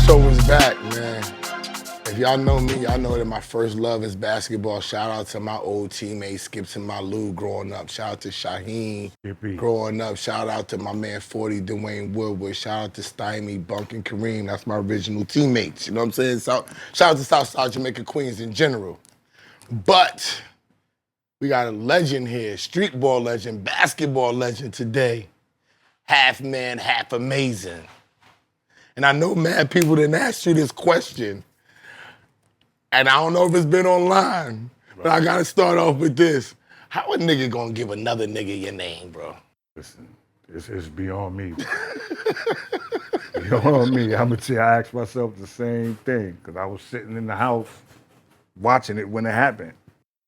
KROSSxOVER's back, man. If y'all know me, y'all know that my first love is basketball. Shout out to my old teammates, Skips and Malou growing up. Shout out to Shaheen growing up. Shout out to my man 40, Dwayne Woodward. Shout out to Stymie, Bunk, and Kareem. That's my original teammates. You know what I'm saying? So, shout out to Southside Jamaica Queens in general. But we got a legend here, streetball legend, basketball legend today. Half man, half amazing. And I know mad people didn't ask you this question. And I don't know if it's been online, but I gotta start off with this. How a nigga gonna give another nigga your name, bro? Listen, it's beyond me. Beyond me. I'm gonna tell you, I asked myself the same thing, because I was sitting in the house watching it when it happened.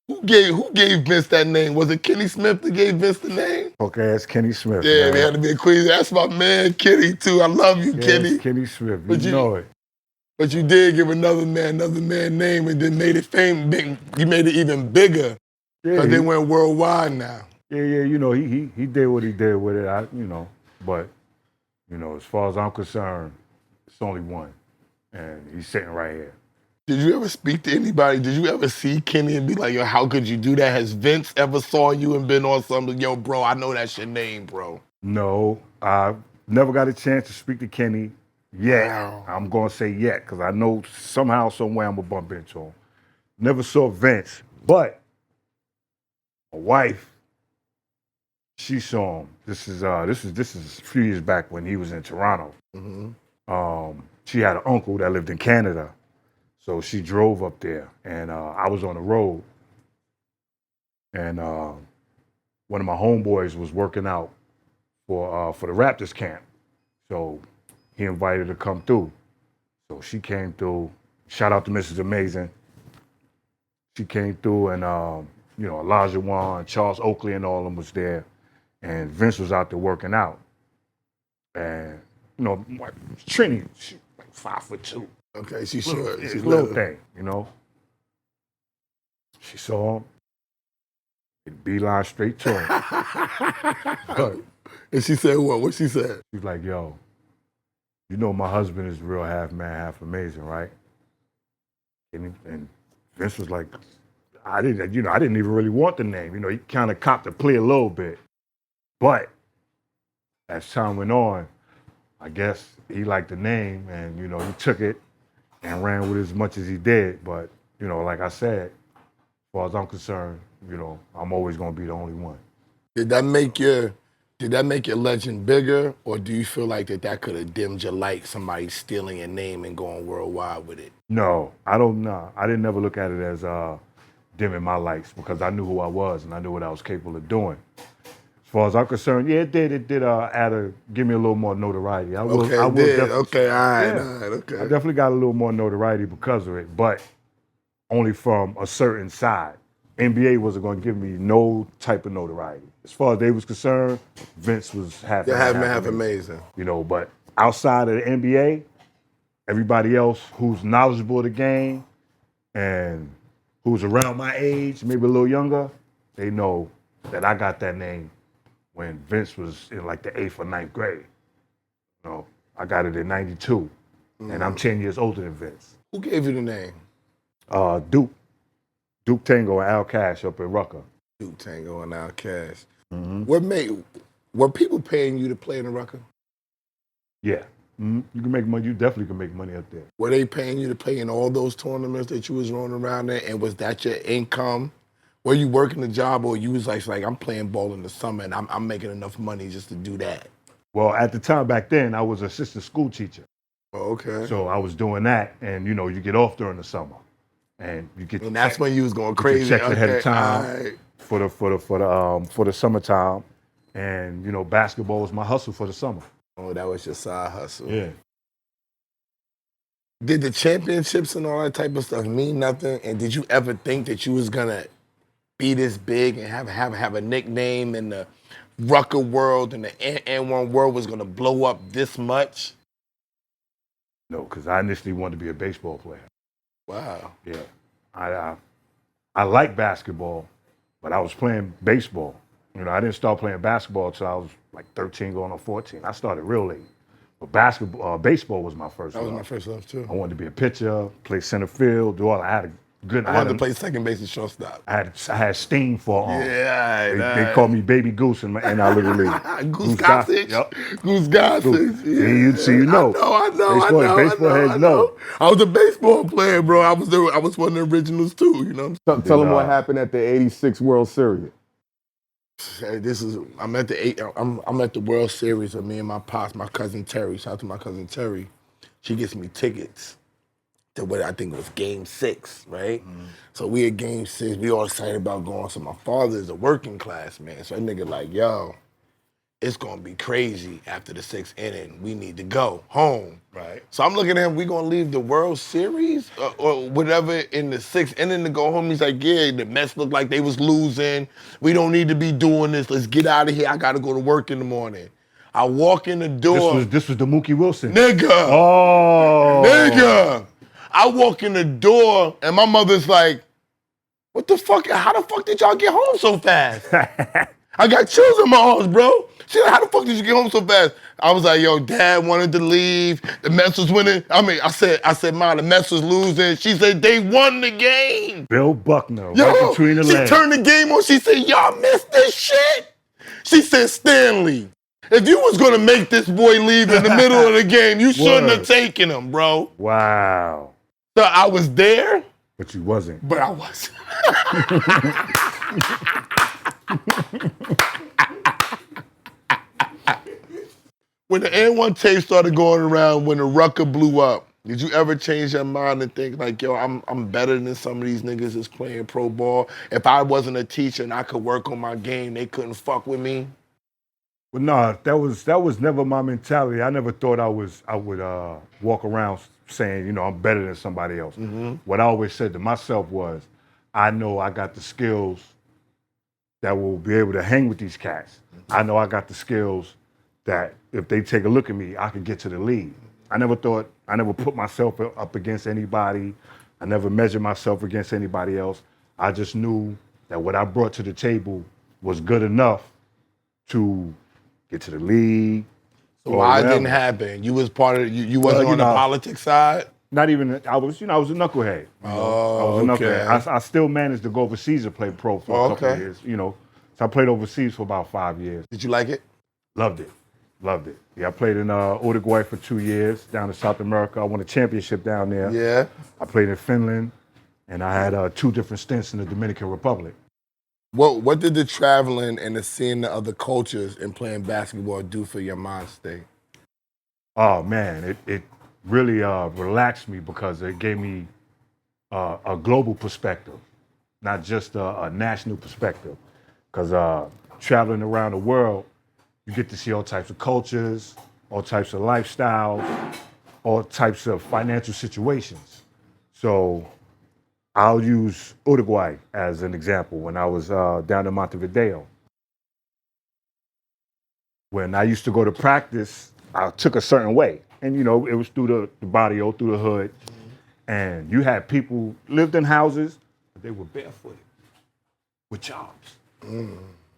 Who gave Vince that name? Was it Kenny Smith that gave Vince the name? Punk ass Kenny Smith. Yeah, man. they had to be a Queen. That's my man, Kenny, too. I love you, Yeah, Kenny. Kenny Smith, But you know it. But you did give another man name and then made it you made it even bigger. Because they went worldwide now. Yeah, you know, he did what he did with it, but, as far as I'm concerned, it's only one, and he's sitting right here. Did you ever speak to anybody? Did you ever see Kenny and be like, yo, how could you do that? Has Vince ever saw you and been on something? Yo, bro, I know that's your name, bro. No, I never got a chance to speak to Kenny yet. Wow. I'm going to say yet, because I know somehow, somewhere I'm going to bump into him. Never saw Vince, but my wife, she saw him. This is a few years back when he was in Toronto. Mm-hmm. She had an uncle that lived in Canada, so she drove up there, and I was on the road, and one of my homeboys was working out for the Raptors camp, so he invited her to come through. So she came through. Shout out to Mrs. Amazin. She came through, and Elijah Wan, Charles Oakley, and all of them was there, and Vince was out there working out, and Trini, she like 5'2". Okay, she's short. She's She's a little little. thing, She saw him. It beeline straight to him. And she said what? What she said? She's like, yo, my husband is real half man, half amazing, right? And Vince was like, I didn't even really want the name. He kind of copped the plea a little bit. But as time went on, I guess he liked the name, and, he took it and ran with it as much as he did. But, like I said, as far as I'm concerned, I'm always going to be the only one. Did that make your legend bigger, or do you feel like that could have dimmed your light, somebody stealing your name and going worldwide with it? No, I don't know. I didn't never look at it as dimming my lights, because I knew who I was and I knew what I was capable of doing. As far as I'm concerned, yeah, it did give me a little more notoriety. Okay. I definitely got a little more notoriety because of it, but only from a certain side. NBA wasn't going to give me no type of notoriety. As far as they was concerned, Vince was half amazing. But outside of the NBA, everybody else who's knowledgeable of the game and who's around my age, maybe a little younger, they know that I got that name when Vince was in like the 8th or 9th grade. I got it in 92, and I'm 10 years older than Vince. Who gave you the name? Duke Tango and Al Cash up at Rucker. Duke Tango and Al Cash. Mm-hmm. Were people paying you to play in the Rucker? Yeah. Mm-hmm. You can make money. You definitely can make money up there. Were they paying you to play in all those tournaments that you was running around there? And was that your income? Were you working a job, or you was like I'm playing ball in the summer and I'm making enough money just to do that? Well, at the time back then, I was an assistant school teacher. Oh, okay. So I was doing that, and you get off during the summer, and you get. And that's when you was going crazy. Checks ahead of time for the summertime, and basketball was my hustle for the summer. Oh, that was your side hustle. Yeah. Did the championships and all that type of stuff mean nothing? And did you ever think that you was gonna be this big and have a nickname in the Rucker world and the N1 world was gonna blow up this much? No, because I initially wanted to be a baseball player. Wow. Yeah. I like basketball, but I was playing baseball. I didn't start playing basketball until I was like 13 going on 14. I started real late. But basketball, baseball was my first love. That was my first love too. I wanted to be a pitcher, play center field, do all. I had a good. I wanted to play second base and shortstop. I had steam for arm. Yeah, they called me Baby Goose in our little league. Goose Gossage. Yep. Goose Gossage. Yeah. See, you know. I know. Baseball heads know. I was a baseball player, bro. I was one of the originals too. You know. Tell them what happened at the '86 World Series. I'm at the World Series of me and my pops, my cousin Terry. Shout out to my cousin Terry. She gets me tickets to what I think was Game 6, right? Mm-hmm. So we at Game 6, we all excited about going. So my father is a working class man. So that nigga like, yo, it's gonna be crazy after the 6th inning. We need to go home. Right. So I'm looking at him, we gonna leave the World Series or whatever in the 6th inning to go home. He's like, yeah, the Mets looked like they was losing. We don't need to be doing this. Let's get out of here. I gotta go to work in the morning. I walk in the door. This was the Mookie Wilson. Nigga. Oh. Nigga. I walk in the door and my mother's like, what the fuck? How the fuck did y'all get home so fast? I got chills in my arms, bro. She like, how the fuck did you get home so fast? I was like, yo, Dad wanted to leave. The Mets was winning. I said, Mom, the Mets was losing. She said, they won the game. Bill Buckner, yo, right between the legs. She turned the game on. She said, y'all missed this shit. She said, Stanley, if you was gonna make this boy leave in the middle of the game, you shouldn't have taken him, bro. Wow. So I was there. But you wasn't. But I wasn't. When the N1 tape started going around, when the Rucker blew up, did you ever change your mind and think like, yo, I'm better than some of these niggas that's playing pro ball? If I wasn't a teacher and I could work on my game, they couldn't fuck with me? Well, no, that was never my mentality. I never thought I would walk around saying, you know, I'm better than somebody else. Mm-hmm. What I always said to myself was, I know I got the skills that will be able to hang with these cats. Mm-hmm. I know I got the skills that if they take a look at me, I could get to the league. I never put myself up against anybody. I never measured myself against anybody else. I just knew that what I brought to the table was good enough to get to the league. So why it didn't happen? You was part of you wasn't on the politics side? Not even, I was a knucklehead. Oh, I was a okay. knucklehead. I still managed to go overseas and play pro for a couple of years, you know. So I played overseas for about 5 years. Did you like it? Loved it. Yeah, I played in Uruguay for 2 years, down in South America. I won a championship down there. Yeah. I played in Finland, and I had 2 different stints in the Dominican Republic. What did the traveling and the seeing the other cultures and playing basketball do for your mind state? Oh man, it really relaxed me because it gave me a global perspective, not just a national perspective. Because traveling around the world, you get to see all types of cultures, all types of lifestyles, all types of financial situations. So I'll use Uruguay as an example. When I was down in Montevideo, when I used to go to practice, I took a certain way. And, you know, it was through the barrio, through the hood. And you had people lived in houses, but they were barefooted with jobs.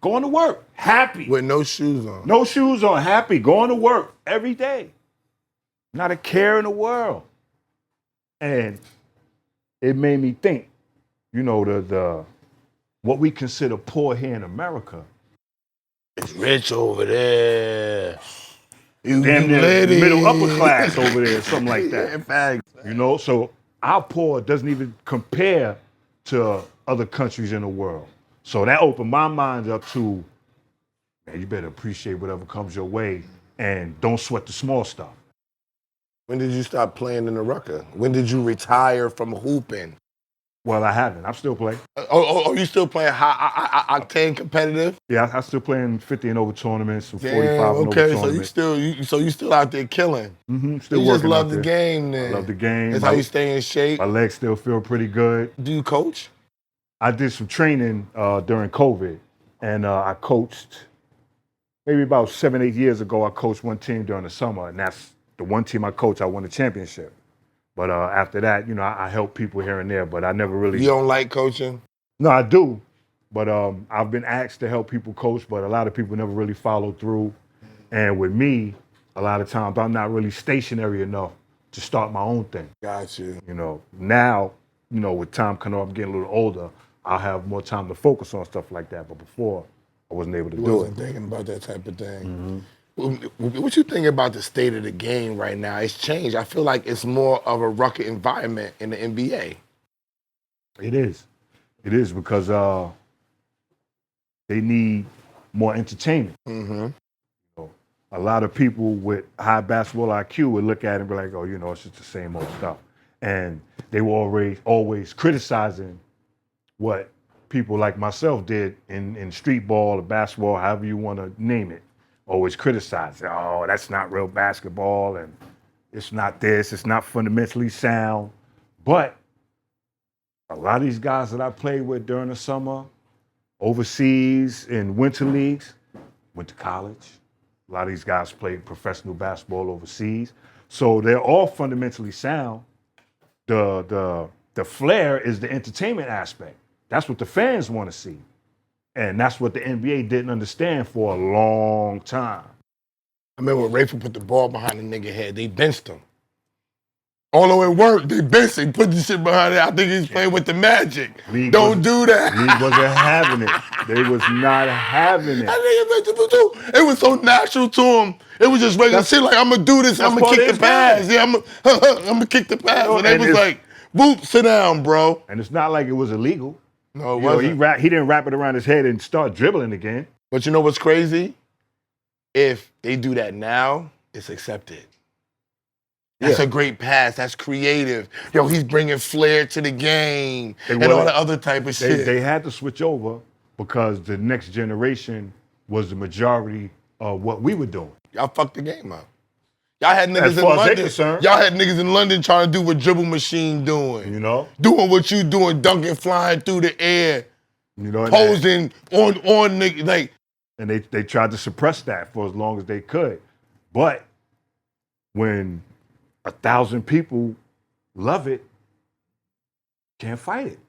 Going to work, happy. With no shoes on. No shoes on, happy, going to work every day. Not a care in the world. And it made me think, you know, the what we consider poor here in America. It's rich over there. You damn near middle upper class over there, something like that. In fact. You know, so our poor doesn't even compare to other countries in the world. So that opened my mind up to, man, you better appreciate whatever comes your way and don't sweat the small stuff. When did you stop playing in the Rucker? When did you retire from hooping? Well, I haven't. I'm still playing. You still playing high octane competitive? Yeah, I'm still playing 50 and over tournaments, some 45 and over tournaments. So you still out there killing? Mm-hmm. Still you working. Just love out the there. game, then. I love the game. That's how you stay in shape. My legs still feel pretty good. Do you coach? I did some training during COVID, and I coached maybe about 7, 8 years ago. I coached one team during the summer, and that's the one team I coached. I won the championship. But after that, you know, I help people here and there, but I never really. You don't like coaching? No, I do. But I've been asked to help people coach, but a lot of people never really follow through. And with me, a lot of times I'm not really stationary enough to start my own thing. Got you. You know, now, you know, with time coming up, getting a little older, I'll have more time to focus on stuff like that. But before, I wasn't able to do it. Wasn't thinking about that type of thing. What you think about the state of the game right now? It's changed. I feel like it's more of a rucker environment in the NBA. It is. It is because they need more entertainment. Mm-hmm. A lot of people with high basketball IQ would look at it and be like, oh, you know, it's just the same old stuff. And they were always criticizing what people like myself did in street ball or basketball, however you want to name it. Always criticizing, oh, that's not real basketball, and it's not this, it's not fundamentally sound. But a lot of these guys that I played with during the summer, overseas in winter leagues, went to college. A lot of these guys played professional basketball overseas. So they're all fundamentally sound. The flair is the entertainment aspect. That's what the fans want to see. And that's what the NBA didn't understand for a long time. I remember when Rayford put the ball behind the nigga head, they benched him. Although it worked, they benched him, put the shit behind it. I think he's playing with the Magic. Don't do that. League wasn't having it. They was not having it. It was so natural to him. It was just regular shit like, I'm going to do this, I'm going to kick the pass. Yeah, I'm going to kick the pass. You know, and they was like, boop, sit down, bro. And it's not like it was illegal. No, it wasn't. He didn't wrap it around his head and start dribbling again. But you know what's crazy? If they do that now, it's accepted. That's a great pass. That's creative. Yo, he's bringing flair to the game and all the other type of shit. They had to switch over because the next generation was the majority of what we were doing. Y'all fucked the game up. Y'all had niggas in London. Y'all had niggas in London trying to do what Dribble Machine doing. You know? Doing what you doing, dunking, flying through the air. You know, posing on niggas. Like, and they tried to suppress that for as long as they could. But when 1,000 people love it, can't fight it.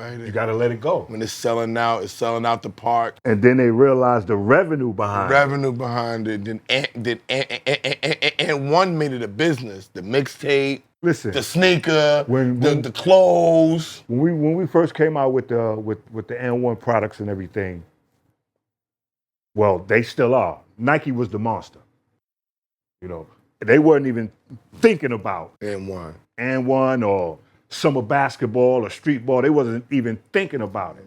You gotta let it go. When it's selling out the park. And then they realized the revenue behind it. Then and one made it a business. The mixtape, listen, the sneaker, the clothes. When we first came out with the N1 products and everything, well, they still are. Nike was the monster. You know, they weren't even thinking about N1 or summer basketball or street ball. They wasn't even thinking about it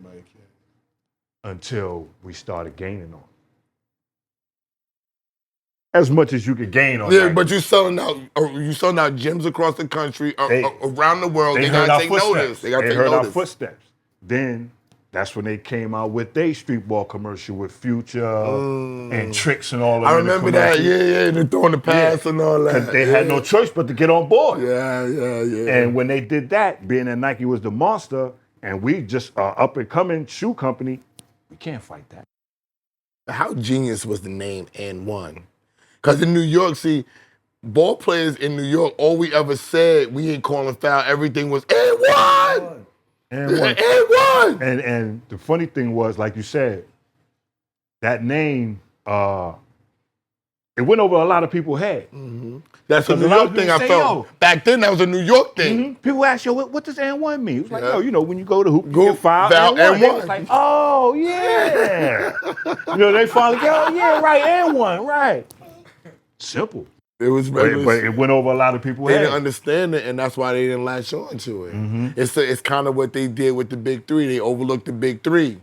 until we started gaining on it. As much as you could gain on it. Yeah, but you're selling out gyms across the country, around the world. They gotta take notice. They heard our footsteps. Then that's when they came out with their street ball commercial with Future and Tricks and all of that. I remember that, yeah, they're throwing the pass and all that. Because they had no choice but to get on board. Yeah. And when they did that, being that Nike was the monster, and we just up-and-coming shoe company, we can't fight that. How genius was the name N1? Because in New York, see, ball players in New York, all we ever said, we ain't calling foul, everything was N1! N1. And the funny thing was, like you said, that name, it went over a lot of people's head. Mm-hmm. That's a New York thing, I felt. Back then, that was a New York thing. Mm-hmm. People ask you, what does N1 mean? It was like, yo, you know, when you go to hoop, you get foul N1. They was like, oh, yeah. You know, they finally go, oh, yeah, right, N1, right. Simple. It was but it went over a lot of people's head. They didn't understand it, and that's why they didn't latch on to it. Mm-hmm. It's kind of what they did with the Big Three. They overlooked the Big Three.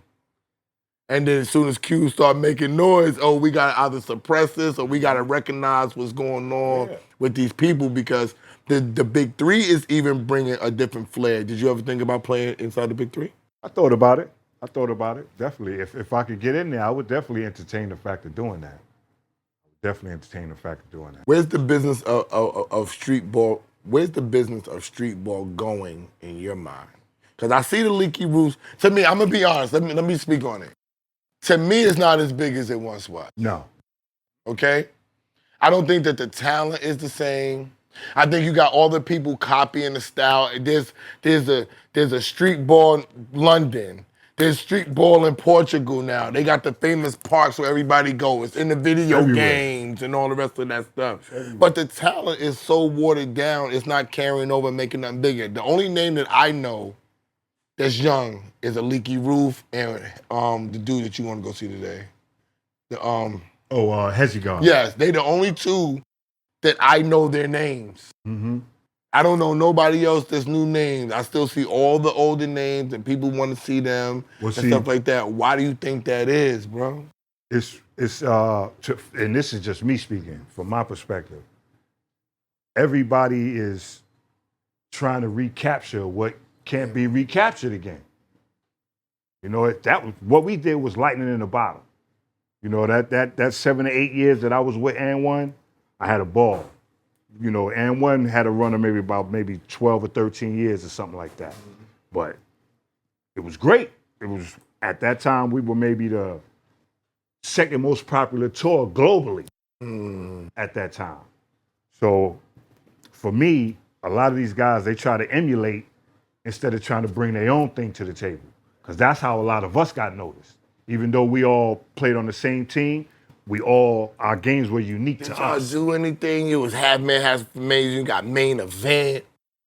And then as soon as Q started making noise, we got to either suppress this or we got to recognize what's going on with these people, because the Big Three is even bringing a different flair. Did you ever think about playing inside the Big Three? I thought about it. Definitely. If I could get in there, I would definitely entertain the fact of doing that. Where's the business of street ball? Where's the business of street ball going in your mind? Because I see the leaky roofs. To me, I'm gonna be honest. Let me speak on it. To me, it's not as big as it once was. No. Okay. I don't think that the talent is the same. I think you got all the people copying the style. There's a street ball London. There's street ball in Portugal now. They got the famous parks where everybody goes. It's in the video games and all the rest of that stuff. But the talent is so watered down, it's not carrying over and making nothing bigger. The only name that I know that's young is a Leaky Roof and the dude that you want to go see today. Heyward. Yes, they the only two that I know their names. Mm-hmm. I don't know nobody else that's new names. I still see all the older names and people want to see them and stuff like that. Why do you think that is, bro? And this is just me speaking from my perspective. Everybody is trying to recapture what can't be recaptured again. You know, what we did was lightning in a bottle. You know, that 7 to 8 years that I was with And1, I had a ball. You know, And1 had a run of maybe 12 or 13 years or something like that. But it was great. It was, at that time, we were maybe the second most popular tour globally at that time. So for me, a lot of these guys, they try to emulate instead of trying to bring their own thing to the table. Because that's how a lot of us got noticed. Even though we all played on the same team, our games were unique to us. Did y'all do anything? It was Man Half Amazin. You got main event.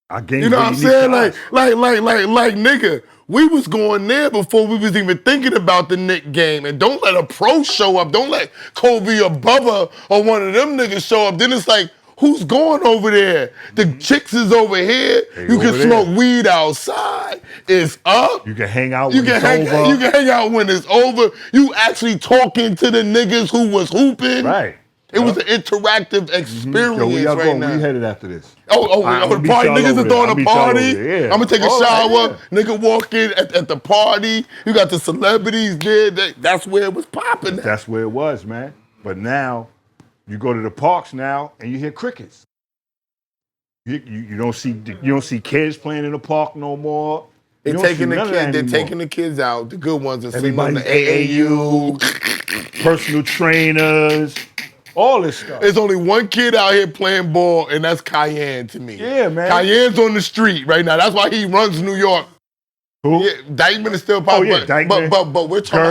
Our games you know were what I'm unique saying? Like, nigga, we was going there before we was even thinking about the Nick game. And don't let a pro show up. Don't let Kobe or Bubba or one of them niggas show up. Then it's like, who's going over there? The chicks is over here. You can smoke weed outside. It's up. You can hang out when it's over. You can hang out when it's over. You actually talking to the niggas who was hooping. Right. It was an interactive experience Yo, where y'all right going? now. Where you headed after this? The party. Niggas are throwing a party. Yeah. I'm gonna take a shower. Nigga walk in at the party. You got the celebrities there. That's where it was popping. That's where it was, man. But now, you go to the parks now and you hear crickets. You don't see kids playing in the park no more. They're taking the kids out. The good ones are sitting on the AAU, personal trainers, all this stuff. There's only one kid out here playing ball, and that's Cayenne to me. Yeah, man. Cayenne's on the street right now. That's why he runs New York. Who? Yeah, Dykeman is still popping. But we're talking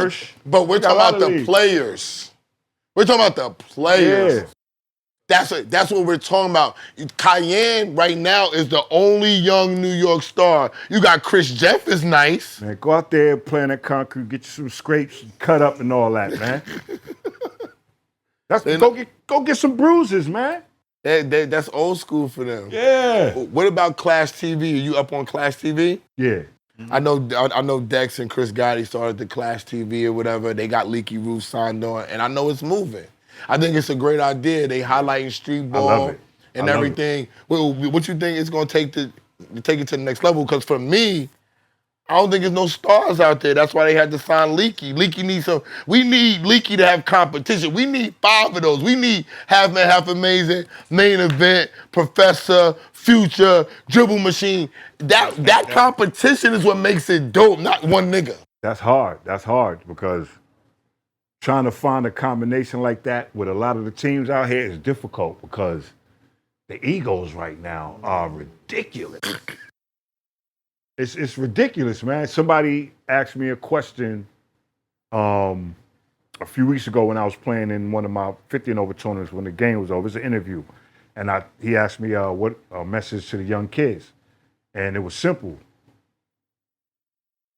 about the players. We're talking about the players. Yeah. That's what we're talking about. Cayenne right now is the only young New York star. You got Chris Jeff is nice. Man, go out there playing that concrete, get you some scrapes, cut up and all that, man. Go get some bruises, man. That's old school for them. Yeah. What about Clash TV? Are you up on Clash TV? Yeah. I know Dex and Chris Gotti started the Clash TV or whatever. They got Leaky Roof signed on, and I know it's moving. I think it's a great idea. They highlighting street ball and everything. What you think it's gonna take to take it to the next level? Because for me, I don't think there's no stars out there. That's why they had to sign Leaky. Leaky needs we need Leaky to have competition. We need 5 of those. We need Man Half Amazin, Main Event, Professor, Future, Dribble Machine. That competition is what makes it dope, not one nigga. That's hard. That's hard because trying to find a combination like that with a lot of the teams out here is difficult because the egos right now are ridiculous. It's ridiculous, man. Somebody asked me a question a few weeks ago when I was playing in one of my 50 and over tournaments when the game was over. It was an interview. And he asked me what a message to the young kids. And it was simple.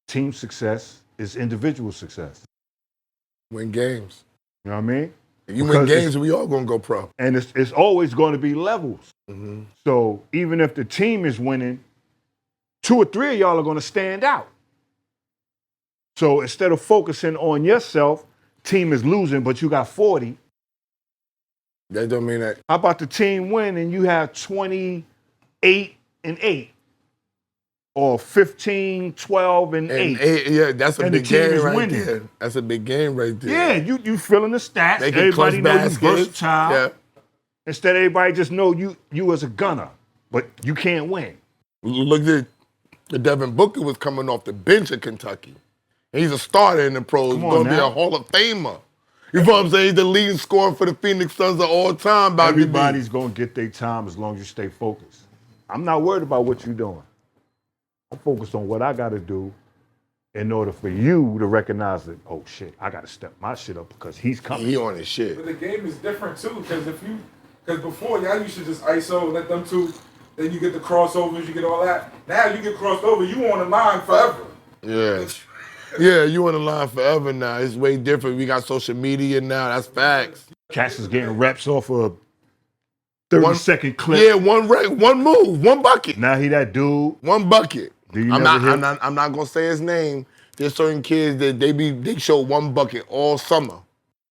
Team success is individual success. Win games. You know what I mean? If you win games, we all gonna go pro. And it's always going to be levels. Mm-hmm. So even if the team is winning, 2 or 3 of y'all are going to stand out. So instead of focusing on yourself, team is losing, but you got 40. That don't mean that. How about the team win and you have 28 and 8? Or 15, 12, and 8. Yeah, that's a big game right winning. there. That's a big game right there. Yeah, you filling the stats. They can everybody know baskets. you versatile. Yeah. Instead, everybody just know you as a gunner, but you can't win. Look at the Devin Booker was coming off the bench at Kentucky. And he's a starter in the pros. He's going to be a Hall of Famer. You know what I'm saying? He's the leading scorer for the Phoenix Suns of all time. Everybody's going to get their time as long as you stay focused. I'm not worried about what you're doing. I'm focused on what I got to do in order for you to recognize that, oh shit, I gotta step my shit up because he's coming. He on his shit. But the game is different too, because before y'all used to just ISO, let them two, then you get the crossovers, you get all that. Now you get crossed over, you on the line forever. Yeah. Yeah, you on the line forever now. It's way different. We got social media now. That's facts. Cass is getting reps off a 30-second clip. Yeah, one move, one bucket. Now he that dude. One bucket. I'm not gonna say his name. There's certain kids that they show one bucket all summer.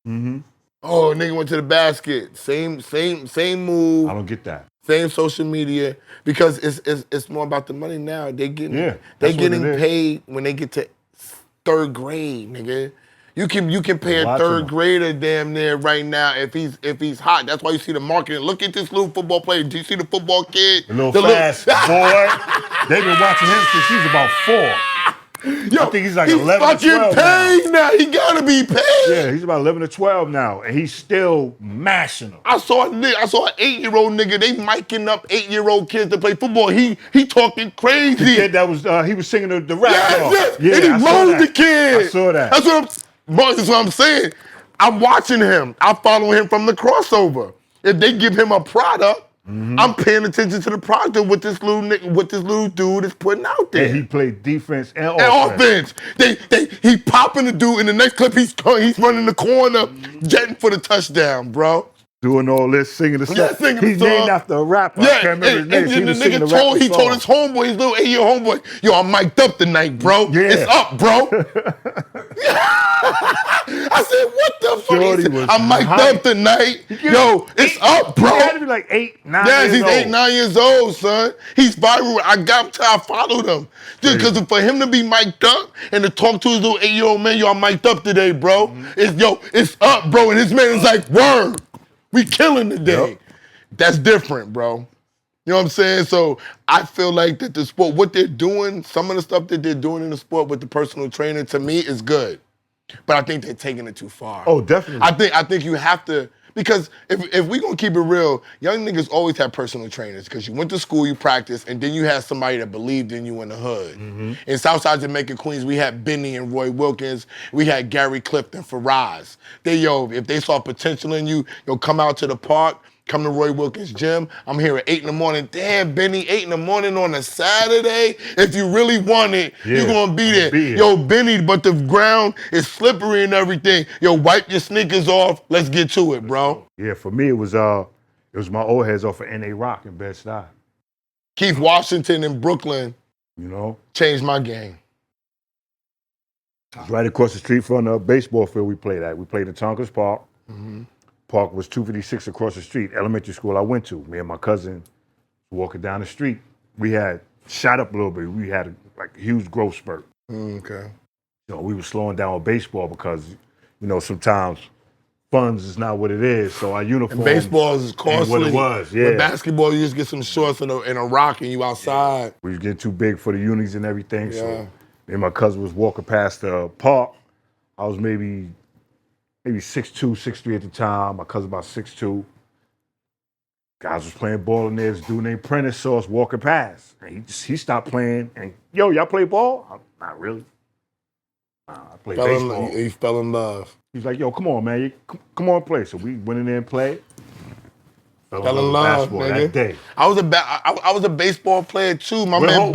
Mm-hmm. Oh, nigga went to the basket. Same move. I don't get that. Same social media because it's more about the money now. They getting paid when they get to third grade, nigga. You can pay a third grader damn near right now if he's hot. That's why you see the marketing. Look at this little football player. Do you see the football kid? The little fast boy. They've been watching him since he's about 4. Yo, I think he's like 11 or 12 fucking paid now. He gotta be paid. Yeah, he's about 11 or 12 now, and he's still mashing them. I saw an 8-year-old nigga. They miking up 8-year-old kids to play football. He talking crazy. The kid that was he was singing the rap song. Yes. Yeah, and he rolled the kid. I saw that. That's what I'm saying. I'm watching him. I follow him from the crossover. If they give him a product, I'm paying attention to the product of what this little dude is putting out there. And he played defense and offense. He popping the dude. In the next clip, he's running the corner, jetting for the touchdown, bro. Doing all this, singing the song. Yeah, singing the He's song. named after a rapper. Yeah, I can't remember his name. And the nigga told his homeboy, his little 8-year homeboy, yo, I'm mic'd up tonight, bro. Yeah. It's up, bro. I said, what the fuck? He said, I'm mic'd up tonight. Yo, it's up, bro. He had to be like 8, 9 yes, years old. he's 8, 9 years old, son. He's viral. I got him till I followed him. Because for him to be mic'd up and to talk to his little 8-year-old man, yo, I'm mic'd up today, bro. It's up, bro. And his man is like, word. We killing today. Yep. That's different, bro. You know what I'm saying? So I feel like that the sport, what they're doing, some of the stuff that they're doing in the sport with the personal trainer, to me, is good. But I think they're taking it too far. Oh, definitely. I think you have to, because if we gonna keep it real, young niggas always have personal trainers because you went to school, you practiced, and then you had somebody that believed in you in the hood. In Southside Jamaica, Queens, we had Benny and Roy Wilkins. We had Gary Clifton, Faraz. If they saw potential in you, come out to the park, come to Roy Wilkins' gym. I'm here at 8 in the morning. Damn, Benny, 8 in the morning on a Saturday? If you really want it, you're going to be there. Yo, Benny, but the ground is slippery and everything. Yo, wipe your sneakers off. Let's get to it, bro. Yeah, for me, it was my old heads off of N.A. Rock in Bed-Stuy. Keith Washington in Brooklyn, changed my game. It's right across the street from the baseball field we played at. We played in Tonkers Park. Park was 256 across the street, elementary school I went to. Me and my cousin walking down the street. We had shot up a little bit. We had a huge growth spurt. Okay. We were slowing down with baseball because, sometimes funds is not what it is. So our uniforms. And baseball is costly. What it was, yeah. With basketball, you just get some shorts and a rock and you outside. We was getting too big for the unis and everything. Yeah. So me and my cousin was walking past the park. I was maybe 6'2", 6'3" at the time. My cousin about 6'2". Guys was playing ball in there. This dude named Prentice saw us walking past. And he stopped playing. And, y'all play ball? Not really. I play baseball. He fell in love. He's like, yo, come on, man. Come on, play. So we went in there and played. Fell in love, nigga. That day. I was a baseball player too. My man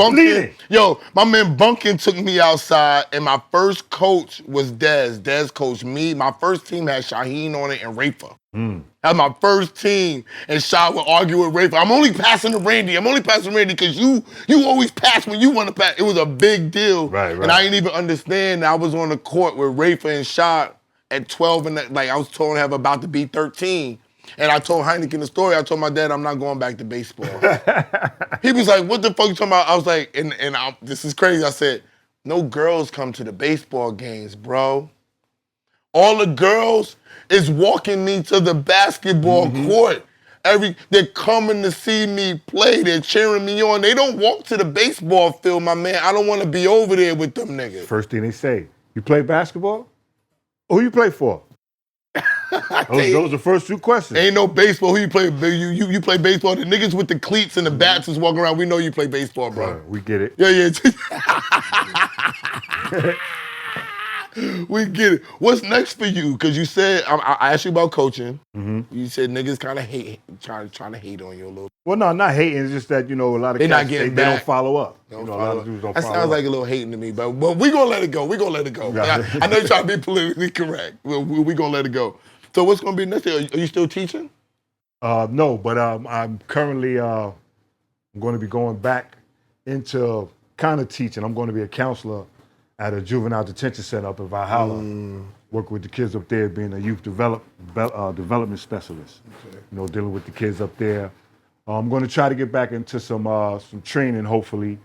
Bunkin took me outside, and my first coach was Dez. Dez coached me. My first team had Shaheen on it and Rafa. That was my first team, and Shah would argue with Rafa. I'm only passing to Randy because you always pass when you want to pass. It was a big deal, right. And I didn't even understand that I was on the court with Rafa and Shah at 12, and I was told I'm about to be 13. And I told Heineken the story. I told my dad I'm not going back to baseball. He was like, what the fuck you talking about? I was like, this is crazy. I said, no girls come to the baseball games, bro. All the girls is walking me to the basketball court. They're coming to see me play. They're cheering me on. They don't walk to the baseball field, my man. I don't want to be over there with them niggas. First thing they say, you play basketball? Who you play for? Those are the first two questions. Ain't no baseball. Who you play? You play baseball. The niggas with the cleats and the bats is walking around. We know you play baseball, bro. We get it. Yeah. We get it. What's next for you? Because you said I asked you about coaching. You said niggas kind of trying to hate on you a little. Well, no, not hating. It's just that, a lot of cats, they don't follow up. A lot of dudes don't that follow sounds up. like a little hating to me, but we gonna let it go. We gonna let it go. I know you're trying to be politically correct. We gonna let it go. So what's gonna be next year? Are you still teaching? No, but I'm currently I'm going to be going back into kind of teaching. I'm going to be a counselor at a juvenile detention center up in Valhalla. Work with the kids up there, being a youth development specialist. Okay. Dealing with the kids up there. I'm going to try to get back into some training, hopefully.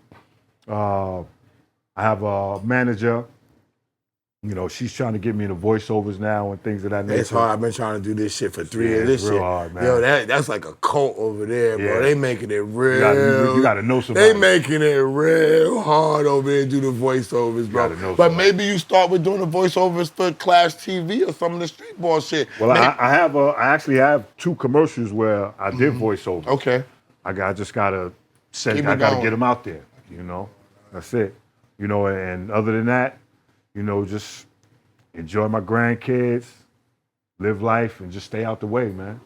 I have a manager. She's trying to get me into voiceovers now and things of that nature. It's hard. I've been trying to do this shit for 3 years. It's real hard, man. Yo, that's like a cult over there, bro. Yeah. They making it real. You got to know somebody. They making it real hard over there and do the voiceovers, bro. But maybe you start with doing the voiceovers for Clash TV or some of the streetball shit. Well, I actually have 2 commercials where I did voiceover. Okay. I just gotta get them out there. That's it. And other than that, just enjoy my grandkids, live life, and just stay out the way, man.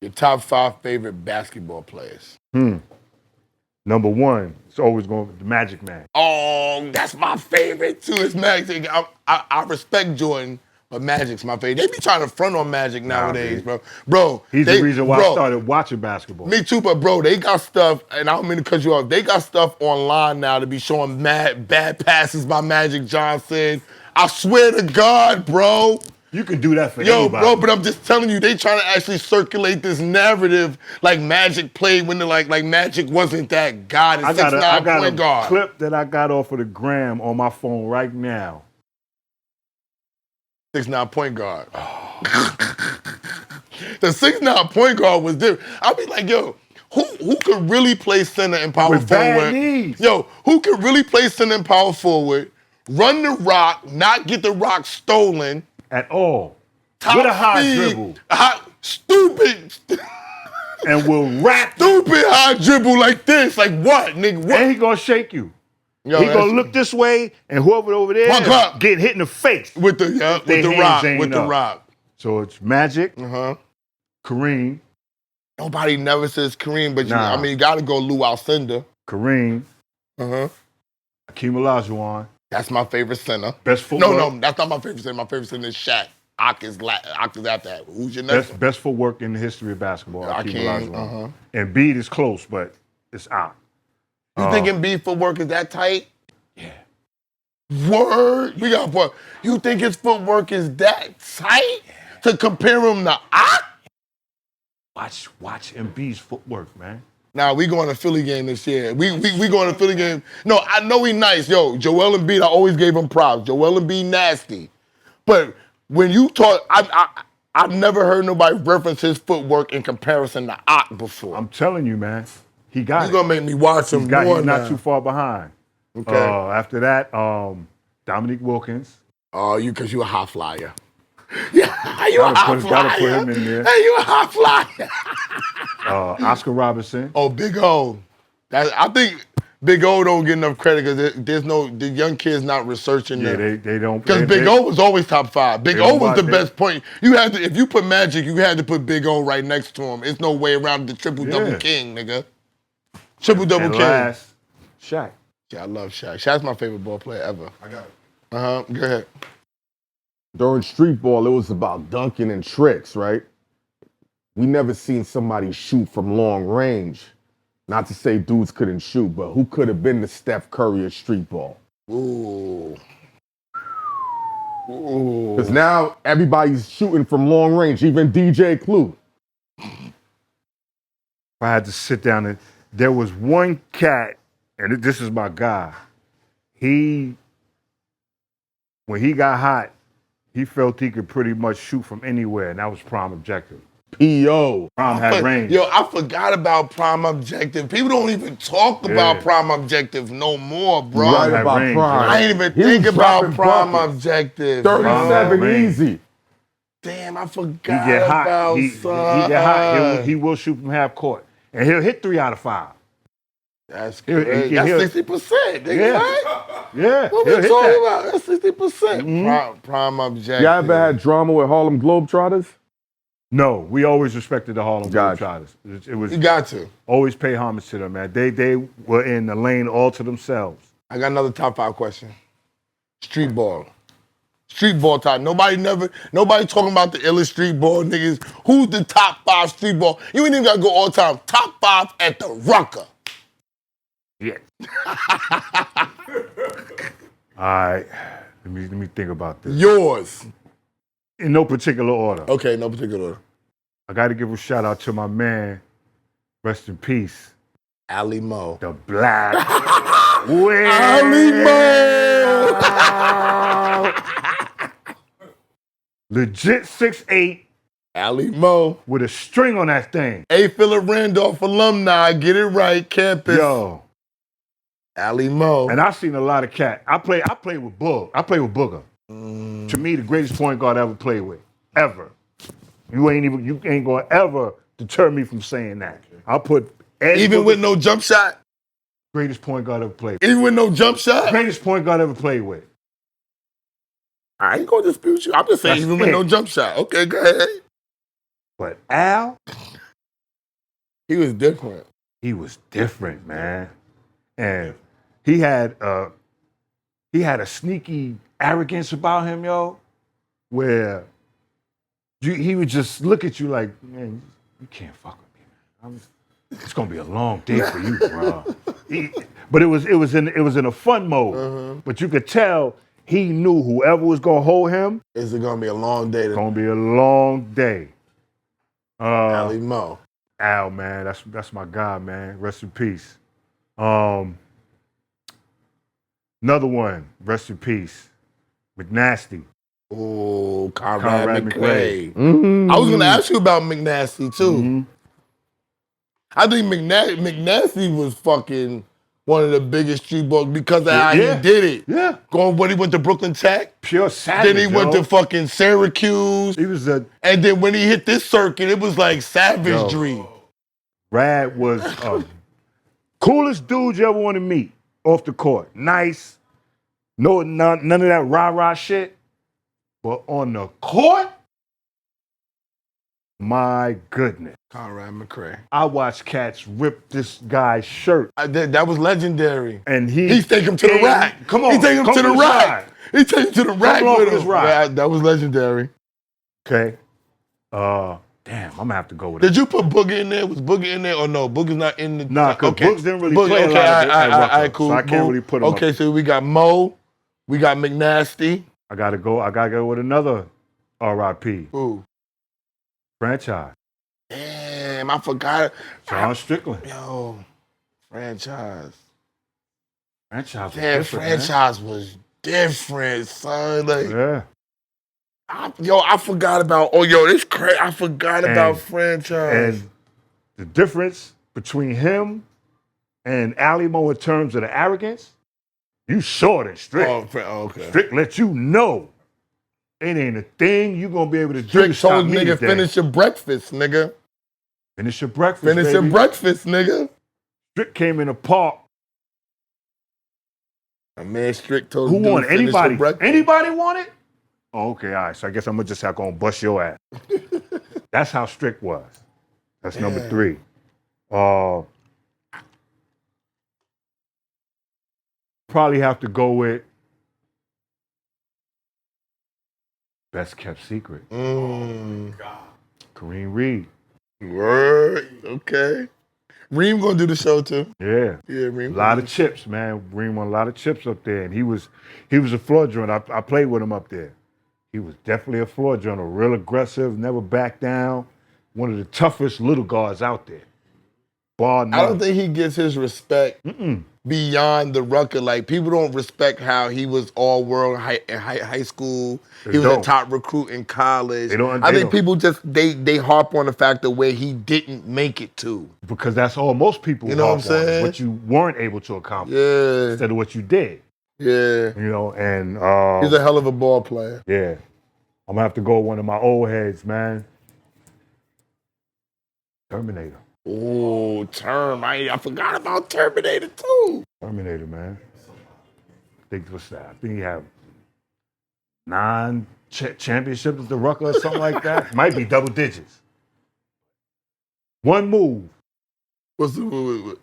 Your top 5 favorite basketball players? Number 1, it's always going to be the Magic Man. Oh, that's my favorite too. It's Magic. I respect Jordan, but Magic's my favorite. They be trying to front on Magic nowadays, bro. Bro, he's the reason why I started watching basketball. Me too, but bro, they got stuff, and I don't mean to cut you off. They got stuff online now to be showing bad passes by Magic Johnson. I swear to God, bro. You can do that for anybody. Bro, but I'm just telling you, they trying to actually circulate this narrative like Magic played when like Magic wasn't that god. I got a clip that I got off of the gram on my phone right now. 6'9" point guard. The 6'9" point guard was different. I'll be like, yo, who could really play center and power with forward? Bad knees. Yo, who could really play center and power forward, run the rock, not get the rock stolen at all, with a high dribble, stupid, and will rap stupid high dribble like this, like what, nigga? What? And he gonna shake you. Yo, he gonna look this way, and whoever over there get hit in the face with the rock. So it's Magic, Kareem. Nobody never says Kareem, but you got to go Lou Alcindor. Kareem. Hakeem Olajuwon. That's my favorite center. Best footwork. No, that's not my favorite center. My favorite center is Shaq. Ak is after that. Who's your next one? Best footwork in the history of basketball. Hakeem Olajuwon. And Embiid is close, but it's Ak. You think Embiid footwork is that tight? Yeah. Word. We got what? You think his footwork is that tight to compare him to Ak? Watch Embiid's footwork, man. Now, we going to Philly game this year. We going to Philly game. No, I know he nice. Yo, Joel Embiid, I always gave him props. Joel Embiid nasty. But when you talk, I've never heard nobody reference his footwork in comparison to Ak before. I'm telling you, man. He got it. You're going to make me watch him more He's now. not too far behind. Okay. After that, Dominique Wilkins. Oh, because you a high flyer. Yeah, you a high flyer. Gotta put him in there. Hey, you a high flyer. Oscar Robertson. Oh, Big O. I think Big O don't get enough credit because the young kids not researching them. Yeah, they don't. Because Big O was always top 5. Big O was the best point. If you put Magic, you had to put Big O right next to him. It's no way around the triple-double king, nigga. Triple-double king. Last, Shaq. Yeah, I love Shaq. Shaq's my favorite ball player ever. I got it. Go ahead. During street ball, it was about dunking and tricks, right? We never seen somebody shoot from long range. Not to say dudes couldn't shoot, but who could have been the Steph Curry of street ball? Ooh. Because now everybody's shooting from long range, even DJ Clue. If I had to sit down and there was one cat, and this is my guy. When he got hot, he felt he could pretty much shoot from anywhere, and that was Prime Objective. P.O. Prime had range. Yo, I forgot about Prime Objective. People don't even talk about Prime Objective no more, bro. Right about range, Prime. I ain't even think about Prime Objective. 37 easy. Damn, I He forgot get hot. about He son. get hot. He will shoot from half court, and he'll hit 3 out of 5. That's He'll- crazy. he'll- That's 60%. Nigga, Yeah. right? Yeah, What he'll we hit talking that. about? That's 60%. Mhm. Prime objective. Y'all ever had drama with Harlem Globetrotters? No, we always respected the Harlem Gotcha. Globetrotters. It was You got to. always pay homage to them, man. They were in the lane all to themselves. I got another top 5 question. Street ball. Street ball time. Nobody talking about the illest street ball niggas. Who's the top 5 street ball? You ain't even gotta go all time. Top 5 at the Rucker. Yeah. All right. Let me think about this. Yours. In no particular order. Okay, no particular order. I got to give a shout out to my man, rest in peace, Ali Mo. the Black Whale. Ali Mo. Legit 6'8" Ali Mo. with a string on that thing. A. Philip Randolph alumni. Get it right. Campus. Yo. Ali Mo. And I've seen a lot of cat. I play with Bug. I play with Booger. To me, the greatest point guard I ever played with. Ever. You ain't gonna ever deter me from saying that. I'll put Ed Even Booger, with no jump shot? greatest point guard ever played with. Even with no jump shot? Greatest point guard ever played with. I ain't gonna dispute you. I'm just saying That's even with it. no jump shot. Okay, go ahead. But Al, He was different. he was different, man. And he had a sneaky arrogance about him, yo, where he would just look at you like, man, you can't fuck with me, man. It's gonna be a long day for you, bro. But it was in a fun mode. But you could tell he knew whoever was gonna hold him, Is it gonna be a long day to gonna be a long day. Ali Mo? Al, man, that's my guy, man. Rest in peace. Another one, rest in peace. McNasty. Oh, Conrad Conrad McRae. McRae. I was gonna ask you about McNasty too. Mhm. I think McNasty was fucking one of the biggest street balls because of how Yeah. he did it. Yeah. Going when he went to Brooklyn Tech, Pure savage. then he went yo. to fucking Syracuse, He was a and then when he hit this circuit, it was like savagery. Rad was coolest dude you ever want to meet off the court. Nice. No, none of that rah-rah shit. But on the court, my goodness. Conrad McRae. I watched cats rip this guy's shirt. That was legendary. And He take him to the rack. Come on. He take him to the this rack. ride. He take him to the rack along with for this him. ride. Yeah, that was legendary. Okay. Damn, I'm gonna have to go with Did it. you put Boogie in there? Was Boogie in there or no? Boogie's not in the. Nah, because okay. Boogs didn't really Boogie, play a okay, lot of it at Rucker, alright, cool. so I can't cool. really put him Okay, up. so we got Mo, we got McNasty. I gotta go with another RIP. Ooh. Franchise. Damn, I forgot. John Strickland. Yo, franchise. Franchise was Damn, different, franchise was different, son. Like, man. Yeah. I forgot about. Oh, yo, this crazy. I forgot about franchise. And the difference between him and Ali Mo in terms of the arrogance, you saw it in Strick. Okay. Strick let you know it ain't a thing you gonna be able to do Strick to stop told me nigga, today. finish your breakfast, nigga. Finish your breakfast, Finish your baby. breakfast, nigga. Strick came in the park. A man Strick told Who him to won it? finish your Anybody? breakfast. Anybody want it? Oh, okay, all right. So I guess I'm just gonna bust your ass. That's how Strick was. That's number 3. Probably have to go with best kept secret. Mm. Kareem Reed. Word. Okay. Reem gonna do the show too. Yeah. Yeah, A Reem. lot of chips, man. Reem won a lot of chips up there. And he was a floor joint. I played with him up there. He was definitely a floor joint, real aggressive, never back down. One of the toughest little guards out there. Bar none. I don't think he gets his respect beyond the Rucker. Like, people don't respect how he was all world high school. He was a top recruit in college. I think people just they harp on the fact of where he didn't make it to. Because that's all most people You know what I'm harp on, is saying? what you weren't able to accomplish Yeah. instead of what you did. Yeah. You know, and He's a hell of a ball player. yeah. I'm gonna have to go with one of my old heads, man. Terminator. Oh, I forgot about Terminator too. Terminator, man. I think what's that? I think he had 9 championships at the Rucker or something like that. Might be double digits. One move. What's the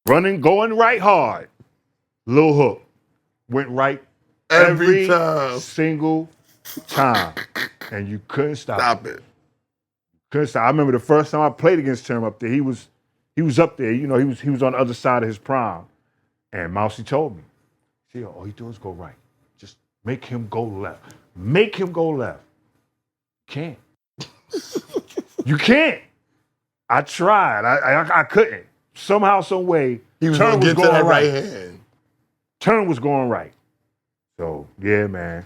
Running, going right hard. Little hook. Went right every time? single time. And you couldn't stop it. Couldn't stop. I remember the first time I played against him up there, he was up there, you know, he was on the other side of his prime. And Mousy told me, see, all you do is go right. Just make him go left. Make him go left. Can't. You can't. I tried. I couldn't. Somehow, some way, He was going to get to that right hand. Turn was going right. So, yeah, man.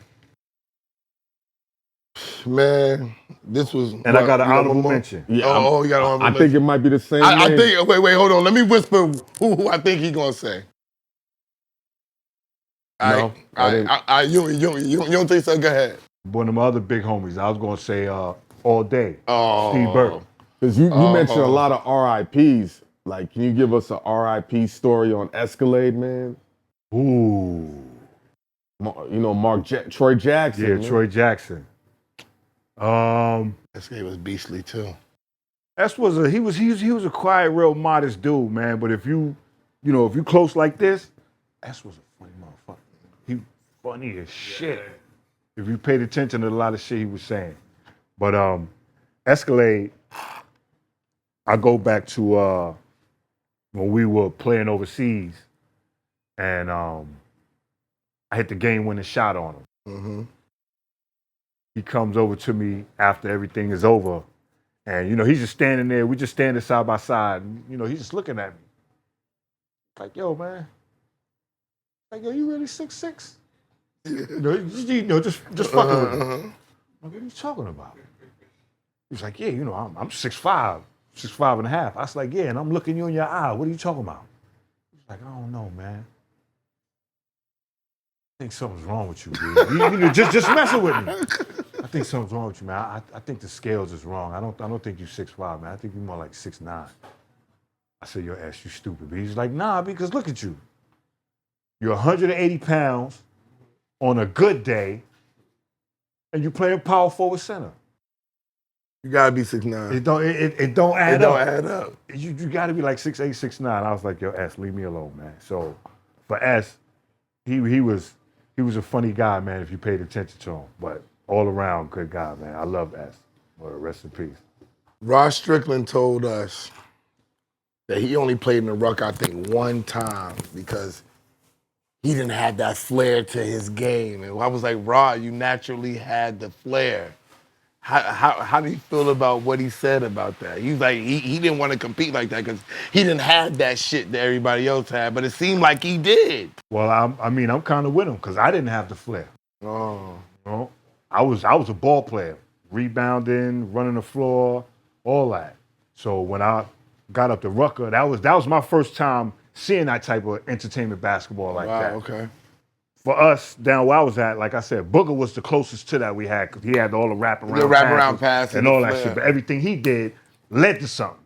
Man, this was... And I got an honorable mention. Yeah, you got an honorable mention. I think it might be the same I name. think... Wait, hold on. Let me whisper who I think he's going to say. No, you don't think so? Go ahead. One of my other big homies, I was going to say All Day, Oh. Steve Burke. Because you mentioned a lot of RIPs. Like, can you give us a RIP story on Escalade, man? Ooh. You know, Troy Jackson. Yeah, man. Troy Jackson. Escalade was beastly too. He was a quiet, real modest dude, man. But if you close like this, S was a funny motherfucker. He funny as shit. If you paid attention to a lot of shit he was saying. But Escalade, I go back to when we were playing overseas, and I hit the game-winning shot on him. Mm-hmm. He comes over to me after everything is over, and you know he's just standing there. We just standing side by side, and you know he's just looking at me, like, "Yo, man, like, yo, you really 6'6"? You know, just fucking with me." Like, what are you talking about? He's like, "Yeah, you know, I'm 6'5", 6'5 and a half." I was like, "Yeah," and I'm looking you in your eye. What are you talking about? He's like, "I don't know, man. I think something's wrong with you, dude. You know, just messing with me. I think something's wrong with you, man. I think the scales is wrong. I don't think you 6'5", man. I think you're more like 6'9". I said, "Your ass, you stupid." But he's like, "Nah, because look at you. You're 180 pounds on a good day, and you play a power forward center. You gotta be 6'9". It don't add up. It don't add up. You gotta be like 6'8", 6'9". I was like, "Yo, S, leave me alone, man." So for S, he was a funny guy, man, if you paid attention to him. But all around, good guy, man. I love S. Well, rest in peace. Ross Strickland told us that he only played in the Ruck, I think, one time because he didn't have that flair to his game. And I was like, Rod, you naturally had the flair. How do you feel about what he said about that? He's like, he didn't want to compete like that because he didn't have that shit that everybody else had, but it seemed like he did. Well, I'm kind of with him because I didn't have the flair. Oh. You know? I was a ball player, rebounding, running the floor, all that. So when I got up to Rucker, that was my first time seeing that type of entertainment basketball like that. Okay. For us, down where I was at, like I said, Booger was the closest to that we had because he had all the wraparound passes and all that flair. shit. But everything he did led to something.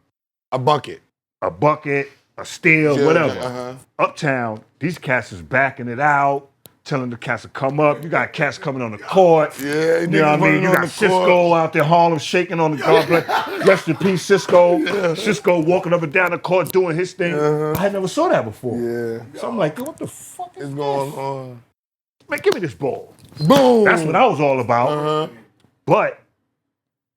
A bucket, a steal, yeah, whatever. Uh-huh. Uptown, these cats is backing it out, telling the cats to come up. You got cats coming on the court. Yeah, you know what I mean? You got Cisco out there, Harlem shaking on the goblet. Rest in peace, Cisco. Yeah. Cisco walking up and down the court doing his thing. I had never saw that before. Yeah. So I'm like, what the fuck is going on? Man, give me this ball. Boom. That's what I was all about. Uh-huh. But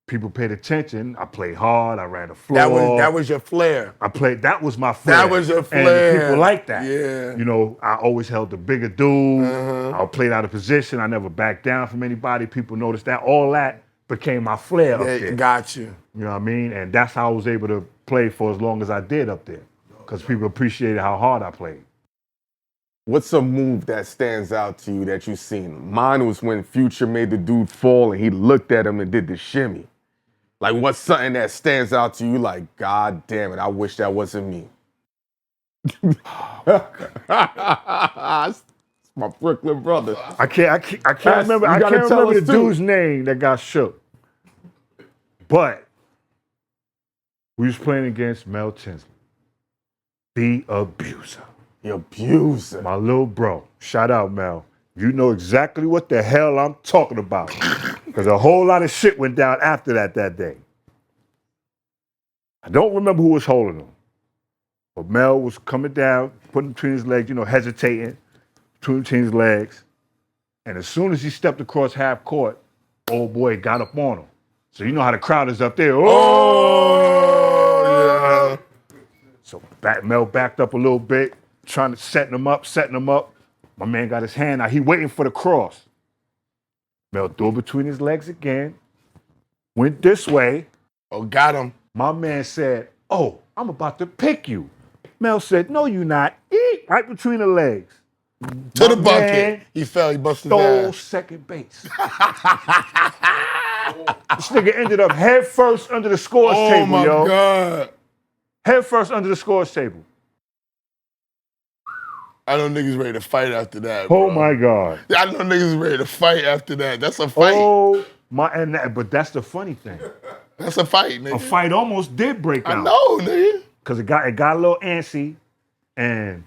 people paid attention. I played hard. I ran the floor. That was your flair. That was my flair. That was your flair. And people like that. Yeah. You know, I always held the bigger dude. I played out of position. I never backed down from anybody. People noticed that. All that became my flair up there. Got you. You know what I mean? And that's how I was able to play for as long as I did up there. Because people appreciated how hard I played. What's a move that stands out to you that you've seen? Mine was when Future made the dude fall and he looked at him and did the shimmy. Like, what's something that stands out to you like, God damn it, I wish that wasn't me? My Brooklyn brother. I can't remember. You I gotta can't tell remember us the too. dude's name that got shook. But we was playing against Mel Tinsley, the abuser. The abuser. My little bro. Shout out, Mel. You know exactly what the hell I'm talking about. Because a whole lot of shit went down after that day. I don't remember who was holding him. But Mel was coming down, putting between his legs, hesitating between his legs. And as soon as he stepped across half court, old boy got up on him. So you know how the crowd is up there. Oh, yeah. So Mel backed up a little bit, trying to setting him up. My man got his hand out. He waiting for the cross. Mel threw it between his legs again, went this way. Oh, got him. My man said, "Oh, I'm about to pick you." Mel said, "No, you not." Eat right between the legs. To the My bucket. man He fell. He busted Stole his ass. second base. This nigga ended up head first under the scores table, Oh, my yo. God. Head first under the scores table. I know niggas ready to fight after that, Oh bro. my God. I know niggas ready to fight after that. That's a fight. Oh my, but that's the funny thing. That's a fight, nigga. A fight almost did break out. I know, nigga. Cause it got a little antsy, and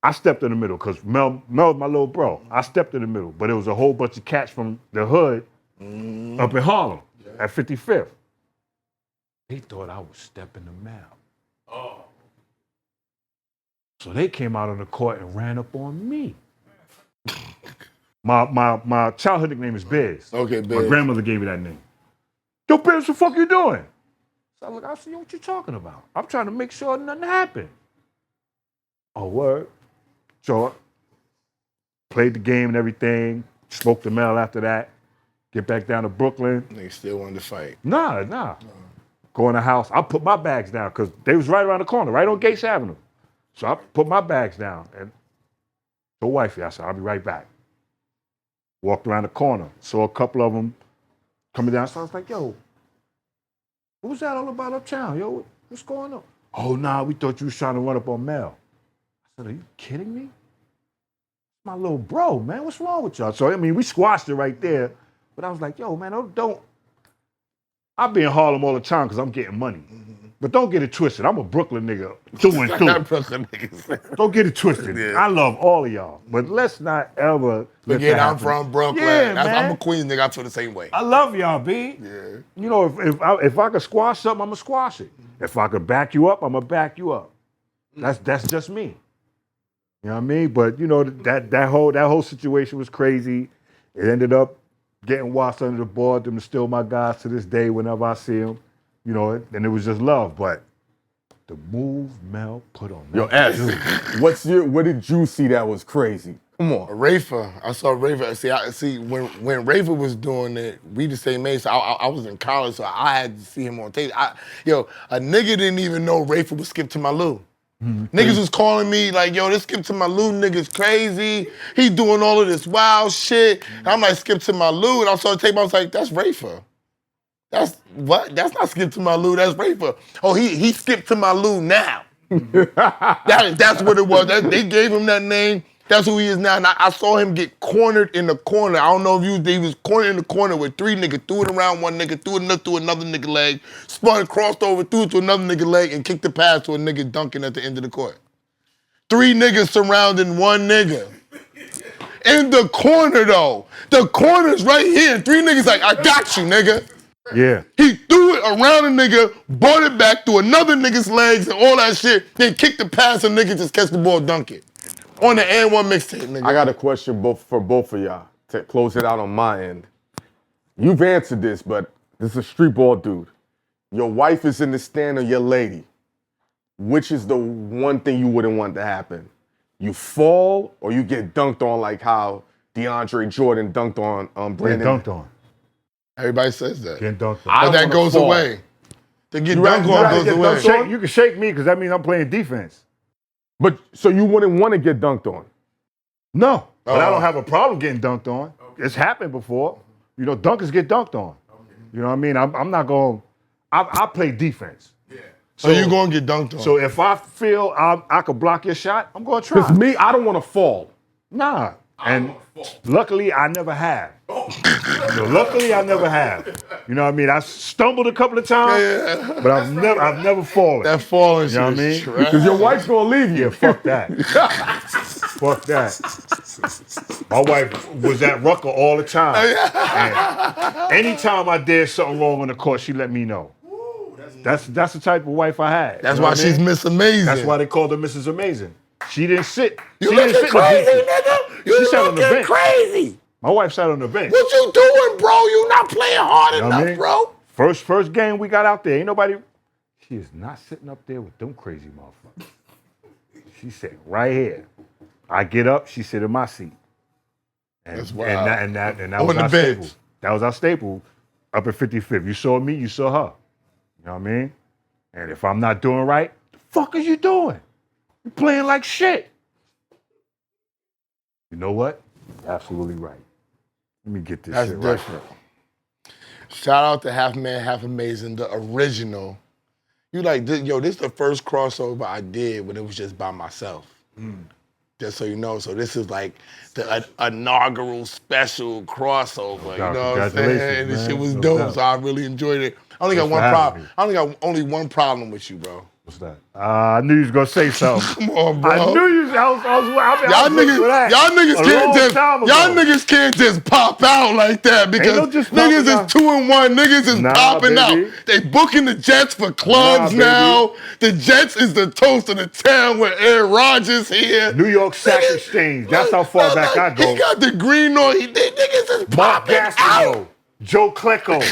I stepped in the middle. Cause Mel was my little bro. I stepped in the middle, but it was a whole bunch of cats from the hood up in Harlem at 55th. They thought I was stepping them out. Oh. So they came out on the court and ran up on me. My childhood nickname is Biz. Okay, Biz. My grandmother gave me that name. Yo, Biz, what the fuck you doing? So I said, what you talking about? I'm trying to make sure nothing happened. Oh, word. So played the game and everything, smoked the Mel after that, get back down to Brooklyn. Niggas still wanted to fight. Nah. Go in the house. I put my bags down because they was right around the corner, right on Gates Avenue. So I put my bags down and told wifey, I said, I'll be right back. Walked around the corner, saw a couple of them coming down. So I was like, yo, what was that all about uptown? Yo, what's going on? Oh, nah, we thought you was trying to run up on Mel. I said, are you kidding me? My little bro, man, what's wrong with y'all? So, I mean, we squashed it right there. But I was like, yo, man, don't. I be in Harlem all the time because I'm getting money. But don't get it twisted. I'm a Brooklyn nigga through and through. Brooklyn niggas. Don't get it twisted. Yeah. I love all of y'all. But let's not ever Forget I'm from Brooklyn. Yeah, man. I'm a Queens nigga. I feel the same way. I love y'all, B. Yeah. You know, if I could squash something, I'm going to squash it. If I could back you up, I'm going to back you up. That's just me. You know what I mean? But, you know, that whole situation was crazy. It ended up getting washed under the board. Them are still my guys to this day whenever I see them. You know, and it was just love. But the move Mel put on Yo, that S, what did you see that was crazy? Come on. Rafa. I saw Rafa. See, when Rafa was doing it, we the same age. So I was in college, so I had to see him on tape. A nigga didn't even know Rafa would skip to my Lou. Niggas was calling me like, yo, this Skip to my Lou nigga's crazy. He doing all of this wild shit. And I'm like, Skip to my Lou. And I saw the tape, I was like, that's Rafa. That's what? That's not Skip to my Lou, that's Rafa. Oh, he skipped to my Lou now. That's what it was. They gave him that name. That's who he is now. And I saw him get cornered in the corner. I don't know if he was cornered in the corner with three niggas, threw it around one nigga, threw it through another nigga leg, spun, crossed over, threw it to another nigga leg, and kicked the pass to a nigga dunking at the end of the court. Three niggas surrounding one nigga. In the corner though. The corner's right here. Three niggas like, I got you, nigga. Yeah. He threw it around a nigga, brought it back through another nigga's legs and all that shit, then kicked the pass and nigga just catch the ball, dunk it. On the N1 mixtape, nigga. I got a question for both of y'all to close it out on my end. You've answered this, but this is a street ball dude. Your wife is in the stand or your lady. Which is the one thing you wouldn't want to happen? You fall or you get dunked on like how DeAndre Jordan dunked on Brandon? Get dunked on. Everybody says that. Get dunked But on. that goes away. To get dunked on goes away. You can shake me because that means I'm playing defense. But so you wouldn't want to get dunked on? No, but I don't have a problem getting dunked on. It's happened before. You know, dunkers get dunked on. You know what I mean? I'm not going. I play defense. Yeah. So you're going to get dunked on. So if I feel I could block your shot, I'm going to try. Because me, I don't want to fall. Nah. And luckily, I never have. Luckily, I never have. You know what I mean? I stumbled a couple of times, but I've never fallen. That falling You know what I shit is mean? trash. Because your wife's gonna leave you. Yeah, fuck that. Fuck that. My wife was at Rucker all the time. And anytime I did something wrong on the court, she let me know. That's the type of wife I had. That's you know why what I she's mean? Miss Amazing. That's why they called her Mrs. Amazing. She didn't sit. You She didn't looking sit in the crazy, bench. nigga. You She sat on the looking bench. crazy. My wife sat on the bench. What you doing, bro? You not playing hard You know what enough, I mean? bro. First game we got out there, ain't nobody. She is not sitting up there with them crazy motherfuckers. She sitting right here. I get up, she sit in my seat. And, That's wild. and that On was the our bench. staple. That was our staple up at 55th. You saw me, you saw her. You know what I mean? And if I'm not doing right, the fuck is you doing? You playing like shit. You know what? You're absolutely right. Let me get this That's shit different. Shout out to Half Man, Half Amazing, the original. You like, this, yo, this is the first crossover I did when it was just by myself. Just so you know. So this is like the inaugural special crossover. You know what I'm saying? And this shit was dope. So I really enjoyed it. I only got one problem. I only got only one problem with you, bro. What's that? I knew you was gonna say something. Come on, bro. I knew you. Y'all niggas can't just pop out like that because no just niggas popping is 2-1. Niggas is popping baby. out. They booking the Jets for clubs now. The Jets is the toast of the town with Aaron Rodgers here. New York Stock Exchange. That's how far back I go. He got the green on. Niggas is Mark popping out. Gastineau, Joe Klecko.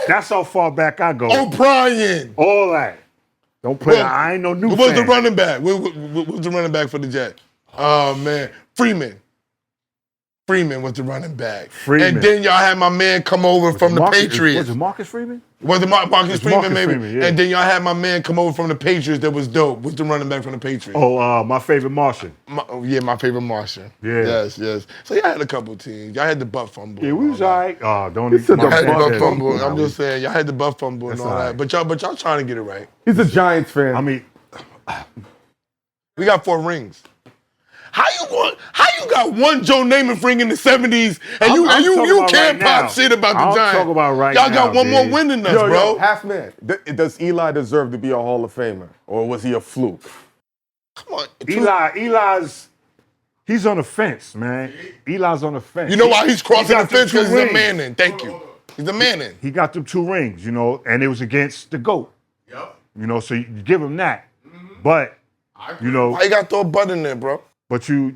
That's how far back I go. O'Brien. All that. Don't play. I ain't no new What's the fan. running back? What's the running back for the Jets? Oh, man. Freeman was the running back. Freeman. And then y'all had my man come over from the Patriots. Was it Marcus Freeman? Was it Marcus Freeman, Marcus maybe? Freeman, yeah. And then y'all had my man come over from the Patriots that was dope. What's the running back from the Patriots? Oh, my favorite Martian. My favorite Martian. Yeah. Yes. So y'all had a couple teams. Y'all had the butt fumble. Yeah, we was all right. Don't It's a even. Y'all had the Butt butt fumble. fumble. I'm just saying, y'all had the butt fumble and That's all all that. right. But y'all trying to get it right. He's a Giants fan. I mean, We got 4 rings. How you got one Joe Namath ring in the 70s and you can't pop shit about the Giants? I'm talking about right Y'all now. got one more win than us, bro. Half man. Does Eli deserve to be a Hall of Famer, or was he a fluke? Come on. Eli's. He's on the fence, man. Eli's on the fence. You know why he's crossing the got them fence? 2 Because he's a rings. Manning. Thank you. He's a Manning. He got them 2 rings, you know, and it was against the GOAT. Yep. You know, so you give him that. But, you know, Why you got to throw a butt in there, bro? but you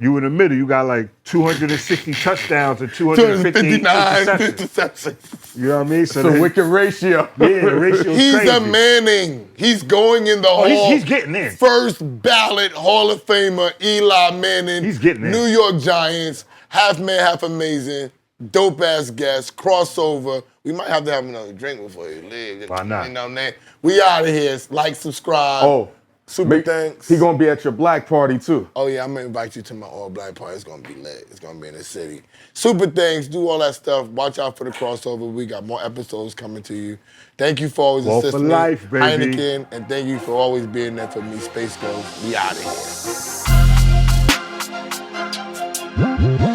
in the middle, you got like 260 touchdowns and 250 259 interceptions. interceptions. You know what I mean? So It's a then- wicked ratio. Yeah, the ratio is He's crazy. a Manning. He's going in the Oh, Hall. he's getting in. First ballot Hall of Famer, Eli Manning. He's getting in. New York Giants, Half Man, Half Amazing, dope ass guest, crossover. We might have to have another drink before you leave. Why not? You know what I mean? We out of here. Like, subscribe. Oh, Super thanks. He gonna be at your black party too. Oh yeah, I'm gonna invite you to my all-black party. It's gonna be lit. It's gonna be in the city. Super thanks. Do all that stuff. Watch out for the crossover. We got more episodes coming to you. Thank you for always Ball for assisting me, life, baby. Heineken, and thank you for always being there for me, Space Ghost. We out of here.